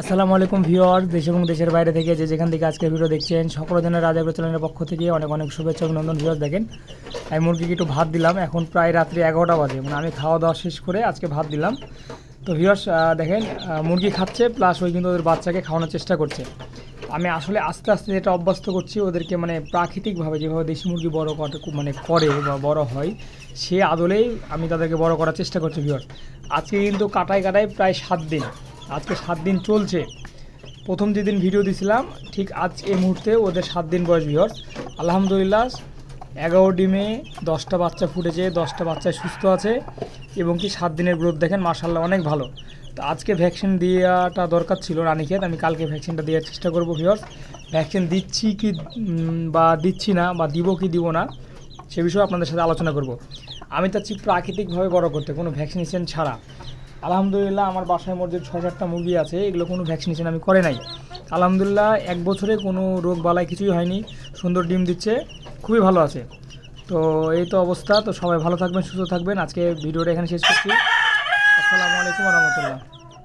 আসসালামু আলাইকুম ভিউয়ার, দেশ এবং দেশের বাইরে থেকে যে যেখান থেকে আজকে ভিডিও দেখছেন সকল জনের রাজা চ্যানেলের পক্ষ থেকে অনেক অনেক শুভেচ্ছা অভিনন্দন। ভিউয়ার দেখেন, আমি মুরগিকে একটু ভাত দিলাম। এখন প্রায় রাত্রি 11টা বাজে, মানে আমি খাওয়া দাওয়া শেষ করে আজকে ভাত দিলাম। তো ভিউয়ার্স দেখেন, মুরগি খাচ্ছে প্লাস ওই কিন্তু ওদের বাচ্চাকে খাওয়ানোর চেষ্টা করছে। আমি আসলে আস্তে আস্তে যেটা অভ্যস্ত করছি ওদেরকে, মানে প্রাকৃতিকভাবে যেভাবে দেশি মুরগি বড় করে বা বড় হয় সে আদলেই আমি তাদেরকে বড় করার চেষ্টা করছি। ভিউয়ার্স আজকে কিন্তু কাটায় কাটায় প্রায় 7 দিন, আজকে 7 দিন চলছে। প্রথম যেদিন ভিডিও দিছিলাম ঠিক আজ এই মুহূর্তে ওদের 7 দিন বয়স। ভিউয়ার্স আলহামদুলিল্লাহ 11 ডিমে 10টা বাচ্চা ফুটেছে, 10টা বাচ্চায় সুস্থ আছে এবং কি 7 দিনের গ্রোথ দেখেন মাশাআল্লাহ অনেক ভালো। তো আজকে ভ্যাকসিন দেওয়াটা দরকার ছিল রানীক্ষেত, আমি কালকে ভ্যাকসিনটা দেওয়ার চেষ্টা করব। ভিউয়ার্স ভ্যাকসিন দিচ্ছি কি বা দিচ্ছি না বা দিব কি দিব না সে বিষয়ে আপনাদের সাথে আলোচনা করব। আমি চাচ্ছি প্রাকৃতিকভাবে বড় করতে, কোনো ভ্যাকসিনেশন ছাড়া। আলহামদুলিল্লাহ আমার বাসায় মোট যে 6-7টা মুরগি আছে এগুলো কোনো ভ্যাকসিনেশন আমি করে নাই। আলহামদুলিল্লাহ 1 বছরে কোনো রোগ বালাই কিছুই হয়নি, সুন্দর ডিম দিচ্ছে, খুবই ভালো আছে। তো এই তো অবস্থা। তো সবাই ভালো থাকবেন, সুস্থ থাকবেন। আজকে ভিডিওটা এখানে শেষ করছি। আসসালামু আলাইকুম ওয়া রাহমাতুল্লাহ।